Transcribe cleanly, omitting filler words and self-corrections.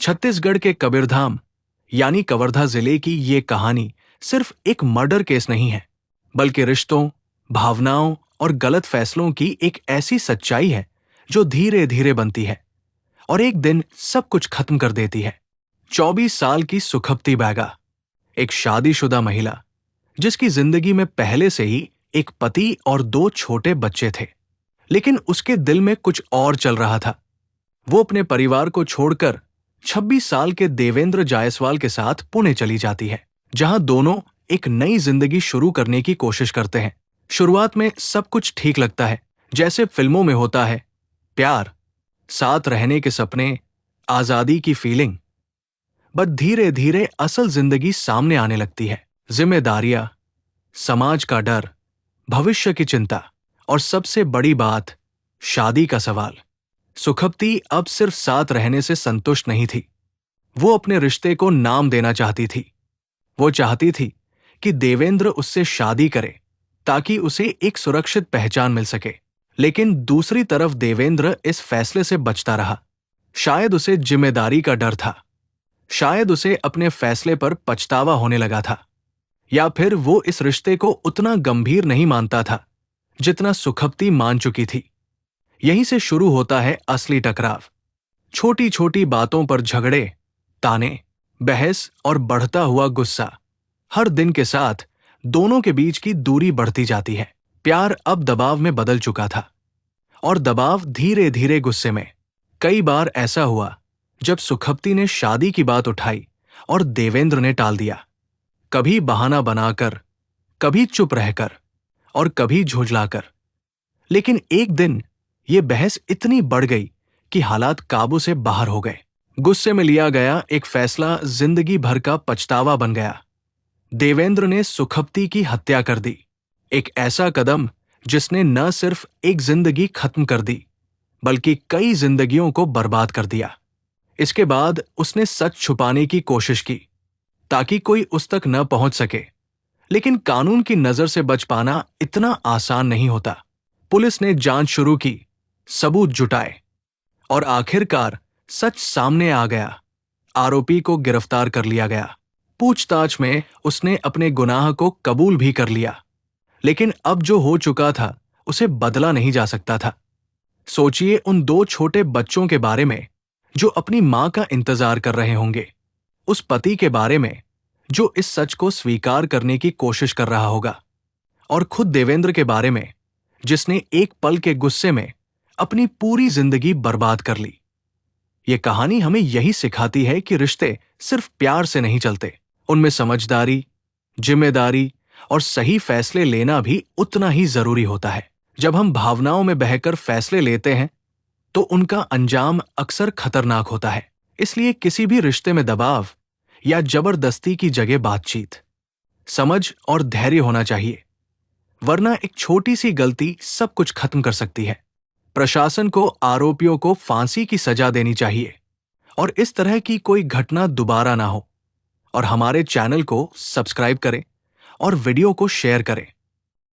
छत्तीसगढ़ के कबीरधाम यानी कवर्धा जिले की ये कहानी सिर्फ एक मर्डर केस नहीं है, बल्कि रिश्तों, भावनाओं और गलत फैसलों की एक ऐसी सच्चाई है जो धीरे धीरे बनती है और एक दिन सब कुछ खत्म कर देती है। 24 साल की सुखप्ती बैगा, एक शादीशुदा महिला जिसकी जिंदगी में पहले से ही एक पति और 2 छोटे बच्चे थे, लेकिन उसके दिल में कुछ और चल रहा था। वो अपने परिवार को छोड़कर 26 साल के देवेंद्र जायसवाल के साथ पुणे चली जाती है, जहां दोनों एक नई जिंदगी शुरू करने की कोशिश करते हैं। शुरुआत में सब कुछ ठीक लगता है, जैसे फिल्मों में होता है, प्यार, साथ रहने के सपने, आजादी की फीलिंग। बट धीरे धीरे असल जिंदगी सामने आने लगती है। जिम्मेदारियां, समाज का डर, भविष्य की चिंता और सबसे बड़ी बात, शादी का सवाल। सुखप्ती अब सिर्फ साथ रहने से संतुष्ट नहीं थी। वो अपने रिश्ते को नाम देना चाहती थी। वो चाहती थी कि देवेंद्र उससे शादी करे ताकि उसे एक सुरक्षित पहचान मिल सके। लेकिन दूसरी तरफ देवेंद्र इस फैसले से बचता रहा। शायद उसे जिम्मेदारी का डर था, शायद उसे अपने फैसले पर पछतावा होने लगा था, या फिर वो इस रिश्ते को उतना गंभीर नहीं मानता था जितना सुखप्ती मान चुकी थी। यहीं से शुरू होता है असली टकराव। छोटी छोटी बातों पर झगड़े, ताने, बहस और बढ़ता हुआ गुस्सा। हर दिन के साथ दोनों के बीच की दूरी बढ़ती जाती है। प्यार अब दबाव में बदल चुका था, और दबाव धीरे धीरे गुस्से में। कई बार ऐसा हुआ जब सुखप्ती ने शादी की बात उठाई और देवेंद्र ने टाल दिया, कभी बहाना बनाकर, कभी चुप रहकर और कभी झुंझलाकर। लेकिन एक दिन ये बहस इतनी बढ़ गई कि हालात काबू से बाहर हो गए। गुस्से में लिया गया एक फैसला जिंदगी भर का पछतावा बन गया। देवेंद्र ने सुखप्ती की हत्या कर दी। एक ऐसा कदम जिसने न सिर्फ एक जिंदगी खत्म कर दी, बल्कि कई जिंदगियों को बर्बाद कर दिया। इसके बाद उसने सच छुपाने की कोशिश की ताकि कोई उस तक न पहुंच सके, लेकिन कानून की नजर से बच पाना इतना आसान नहीं होता। पुलिस ने जांच शुरू की, सबूत जुटाए और आखिरकार सच सामने आ गया। आरोपी को गिरफ्तार कर लिया गया। पूछताछ में उसने अपने गुनाह को कबूल भी कर लिया, लेकिन अब जो हो चुका था उसे बदला नहीं जा सकता था। सोचिए उन 2 छोटे बच्चों के बारे में जो अपनी मां का इंतजार कर रहे होंगे, उस पति के बारे में जो इस सच को स्वीकार करने की कोशिश कर रहा होगा, और खुद देवेंद्र के बारे में जिसने एक पल के गुस्से में अपनी पूरी जिंदगी बर्बाद कर ली। ये कहानी हमें यही सिखाती है कि रिश्ते सिर्फ प्यार से नहीं चलते, उनमें समझदारी, जिम्मेदारी और सही फैसले लेना भी उतना ही जरूरी होता है। जब हम भावनाओं में बहकर फैसले लेते हैं तो उनका अंजाम अक्सर खतरनाक होता है। इसलिए किसी भी रिश्ते में दबाव या जबरदस्ती की जगह बातचीत, समझ और धैर्य होना चाहिए, वरना एक छोटी सी गलती सब कुछ खत्म कर सकती है। प्रशासन को आरोपियों को फांसी की सजा देनी चाहिए और इस तरह की कोई घटना दोबारा ना हो। और हमारे चैनल को सब्सक्राइब करें और वीडियो को शेयर करें।